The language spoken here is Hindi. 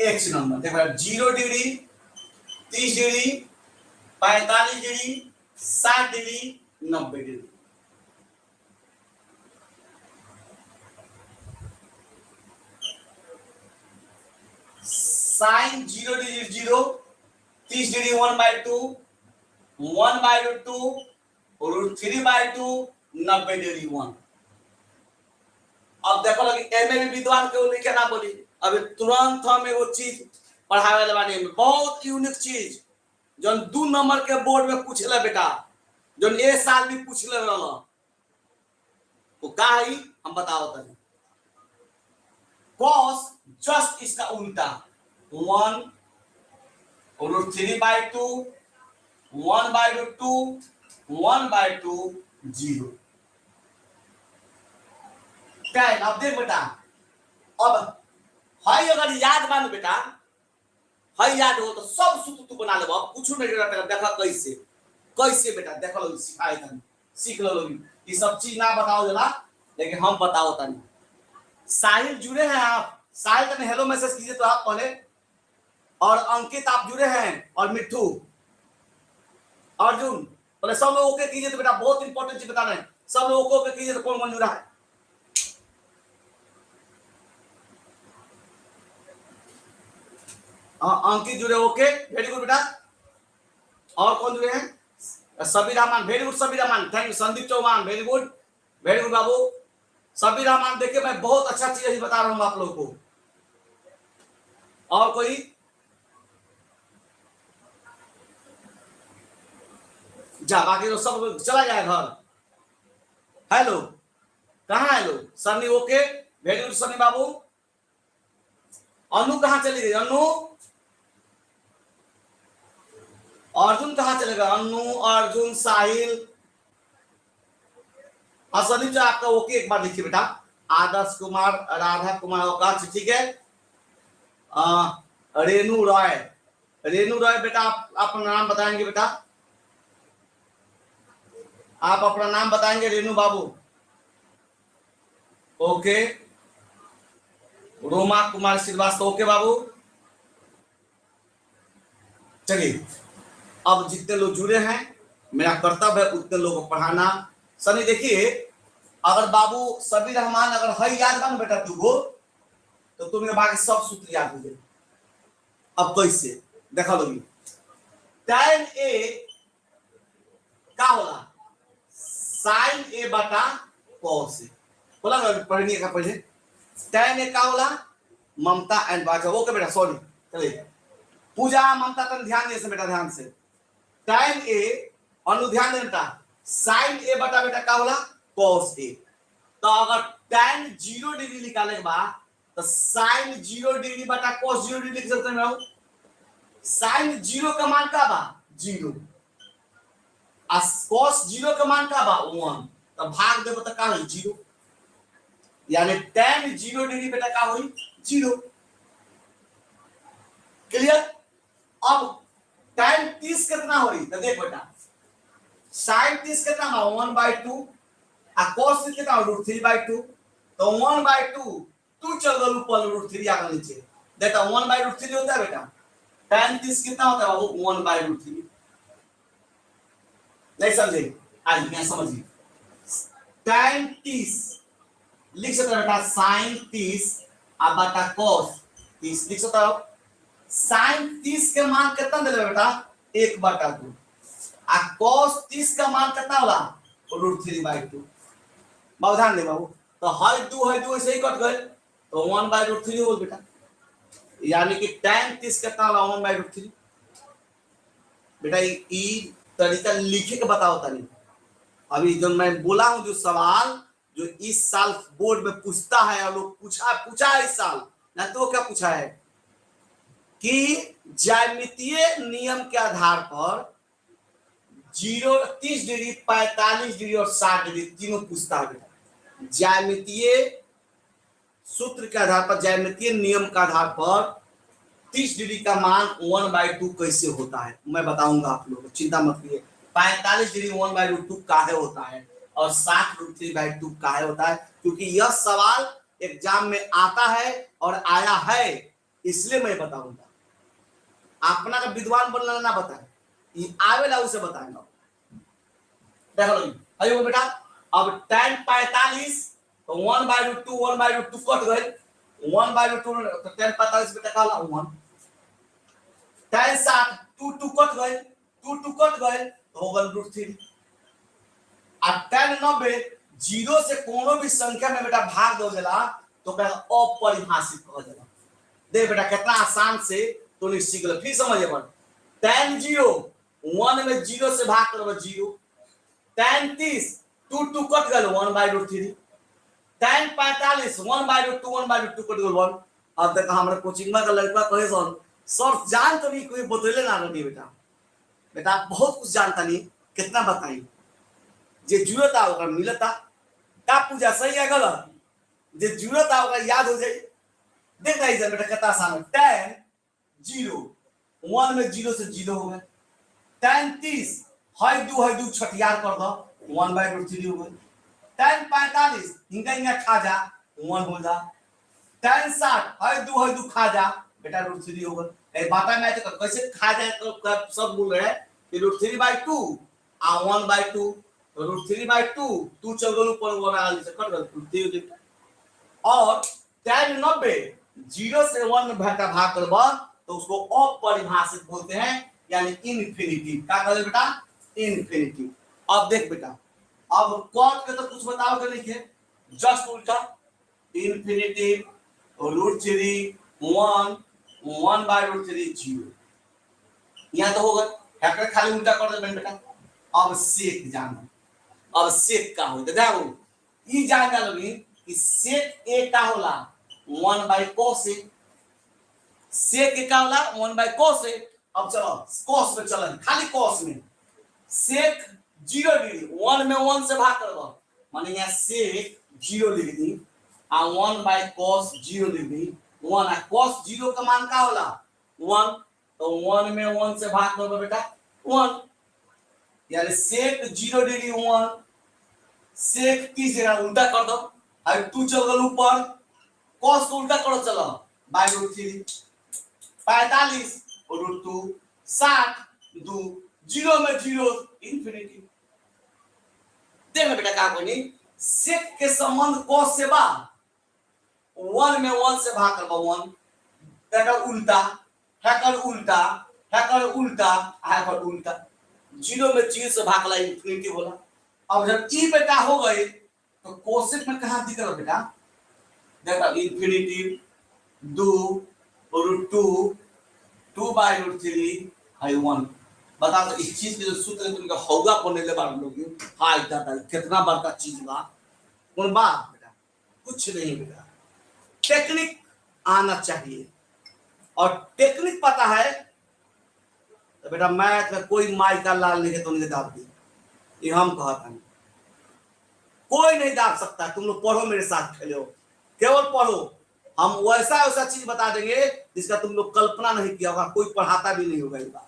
X number. देखो 0 degree, 30 degree, 45 degree, 60 degree, 90 degree. Sine 0 degree 0, 30 degree 1/2, 1/2, √3/2, 90 degree 1। अब देखो लगे एम में विद्वान के लिखे ना बोली। अब तुरंत हम एगो चीज पढ़ावे वाले में बहुत यूनिक चीज जो 2 नंबर के बोर्ड में पूछले बेटा, जो ए साल भी पूछले रहल, वो का है हम बताओ तनी। cos जस्ट इसका उल्टा 1 √3/2, 1/2, 1/2, 0। क्या है अब देख बेटा, अब हाई अगर याद मान बेटा, हाई याद हो तो सब सूत्र तू बना लेबो। अब कुछ नहीं बेटा, देखा कैसे कैसे बेटा देख लो, सिखाए तनी, सीख लो लोग। ये सब चीज ना बताओ जला, लेकिन हम बताओ तनी। साहिल जुड़े हैं आप, साहिल तने हेलो मैसेज कीजिए तो आप पहले। और अंकित आप जुड़े हैं, और मिट्ठू, अर्जुन, पहले सब लोग ओके कीजिए तो बेटा, बहुत इंपॉर्टेंट चीज बता रहे हैं। सब लोग ओके कीजिए तो कौन कौन जुड़ा है। अंकित जुड़े, ओके वेरी गुड बेटा। और कौन जुड़े हैं? Sabir Rahman, very good Sabir Rahman, thank you. Sandeep Chauhan, very good बाबू। सबीर रहमान, देखिए मैं बहुत अच्छा चीज बता रहा हूँ आप लोगों को। और कोई? जा बाकी तो सब चला जाए घर। हेलो, कहाँ है लोग? Sunny okay, very good Sunny बाबू। अनु कहाँ चली गई? अनु, अर्जुन कहाँ चलेगा? अनु, अर्जुन, साहिल, असली जो आपका ओके एक बार लिखिए बेटा। आदर्श कुमार, राधा कुमार अवकाश, ठीक है। रेनू रॉय, रेनू रॉय बेटा आप अपना नाम बताएंगे बेटा, आप अपना नाम बताएंगे रेनू बाबू। ओके। रोमा कुमार श्रीवास्तव, ओके बाबू। चलिए, अब जितने लोग जुड़े हैं मेरा कर्तव्य है उतने लोगों को पढ़ाना। सनी देखिए, अगर बाबू सबीर रहमान अगर है याद बन बेटा तुमको, तो तुम्हें बाकी सब सूत्र याद हो जाए। अब कैसे देखा लोगी। tan a का होला sin a बटा cos a, बोला ना पढ़ने का पहले। tan a का होला ममता एंड बाजा, ओके बेटा सॉरी। चलिए पूजा ममता तन ध्यान दे से बेटा, ध्यान से। tan a अनु ध्यान दे बेटा, sin a बटा बेटा का होला cos a। तो अगर tan 0 डिग्री निकाले के बाद तो sin 0 डिग्री बटा cos 0 डिग्री लिख सकते हैं। sin 0 का मान का बा 0, और cos 0 का मान का बा 1, तो भाग देबो तो का होई 0, यानी tan 0 डिग्री बेटा का होई 0। क्लियर? अब tan 30 कितना होई तो देख बेटा, sin 30 कितना बा 1/2, और cos कितना √3/2, तो 1/2 तू चल गल ऊपर √3 आ गल नीचे, देखा 1/√3 होता है बेटा। tan 30 कितना होता है बाबू 1/√3। नहीं समझे? आज मैं समझिए। tan 30 लिख सकते हो बेटा sin 30 अब बटा cos 30 लिख सकते हो। sin 30 के मान कितना दे बेटा 1/2, और cos 30 का मान कितना होला √3/2। बाबू ध्यान दे बाबू, तो हर दो ऐसे ही कट गए, तो 1/√3 हो बेटा, यानी कि tan 30 कितना होला 1/√3। बेटा ये तरीका लिखे के बताओ तनी। अभी जो मैं बोला हूं जो सवाल जो इस साल बोर्ड में पूछता है, और लोग पूछा है इस साल ना, तो क्या पूछा है कि ज्यामितीय नियम के आधार पर 30 डिग्री, 45 डिग्री और 60 डिग्री तीनों पूछता है बेटा। ज्यामितीय सूत्र के आधार पर, ज्यामितीय नियम के आधार पर 30 डिग्री का मान 1/2 कैसे होता है मैं बताऊंगा आप लोगों को, चिंता मत करिए। 45 डिग्री 1/2 काहे होता है, और 60 √3/2 काहे होता है, क्योंकि यह सवाल एग्जाम में आता है और आया है। इसलिए मैं बताऊंगा, अपना का विद्वान बनना ना बताए, ये आवेला उसे बताएंगा। देखो अयो बेटा, अब tan 45 तो 1/√2 1/√2 कट गए, 1/√2 तो tan 45 बेटा का 1, tan 60 2 2 कट गए, 2 2 कट गए तो होगा √3। अब tan 90 जीरो से कोनो भी संख्या में बेटा भाग दो जला तो क्या अपरिभाषित कहा जाला। देख बेटा कितना आसान से तो नहीं सीख लो, फिर समझिए बन tan 0 1 में 0 से भाग करो 0, tan 30 2 2 कट गए 1/√3, tan 45 1/√2 1/√2 कट गए 1। अब देखा हमारे कोचिंग में का लड़का कहे सर जान तो नहीं कोई बतले ना रही बेटा, बेटा बहुत कुछ जानता नहीं, कितना बताई जे जुड़ता होगा मिलता का पूजा सही है गलत, जे जुड़ता होगा याद हो जाए। देख रही बेटा कितना आसान है, tan 0 1 में 0 से 0 हो गए, tan 30 है 2 छठियार कर दो 1/√3 हो गए, tan 45 हिंगा हिंगा खा जा 1 हो जा, tan 60 है 2 खा जा बेटा √3 हो गए। ए बाटा में तो कैसे खा जाए तो सब बोल रहे हैं कि √3/2 आ 1/2 √3/2 2 चल गलो पर 1 आ से कट गल √3 हो। और tan 90 0 से 1 घटा भाग करबा तो उसको अपरिभाषित बोलते हैं, यानी इनफिनिटिव। क्या कहते बेटा? इनफिनिटिव। अब देख बेटा, अब कॉट के तो कुछ बताओ के नहीं है, जस्ट उल्टा इनफिनिटिव √3 1 1/√3 0, यहां तो होगा हैकर खाली उल्टा कर दे बेटा। अब सेक जानो, अब सेक का हो देखो ई जान लोगी कि सेक ए का होला 1/cos ए, सेक ए का होला 1/cos ए। अब चलो cos में चलन, खाली cos में सेक 0 डिग्री 1 में 1 से भाग कर दो, माने यहां सेक 0 लिख दी आ 1/cos 0 लिख दी 1 आ cos 0 का मान का होला 1, तो 1 में 1 से भाग कर दो बेटा 1, यानी सेक 0 डिग्री 1, सेक 30 जगह उल्टा कर दो, अब 2 चल गल ऊपर, cos को उल्टा करो चलो √3 45 √2 60 2 0 में 0 इंफिनिटी। देखो बेटा का कोनी सेक के संबंध cos से बा 1 में 1 से भाग करबो 1, हैकर उल्टा हैकर उल्टा हैकर उल्टा हैकर उल्टा 0 में 0 से भागला इंफिनिटी होला। अब जब ई बेटा हो गए तो कोसेक में कहां दिख रहा बेटा, देखा इंफिनिटी 2 √2 2/√3 है 1। बता दो इस चीज के जो सूत्र है तुमके होगा पढ़ने ले बार लोग हां दादा कितना बड़का चीज बा कौन बा बेटा, कुछ नहीं बेटा, टेक्निक आना चाहिए। और टेक्निक पता है तो बेटा मैथ में कोई माई का लाल नहीं है तो नहीं दाब दी, ये हम कहता नहीं, कोई नहीं दाब सकता। तुम लोग पढ़ो मेरे साथ खेलो, केवल पढ़ो, हम वैसा वैसा चीज बता देंगे जिसका तुम लोग कल्पना नहीं किया होगा, कोई पढ़ाता भी नहीं होगा।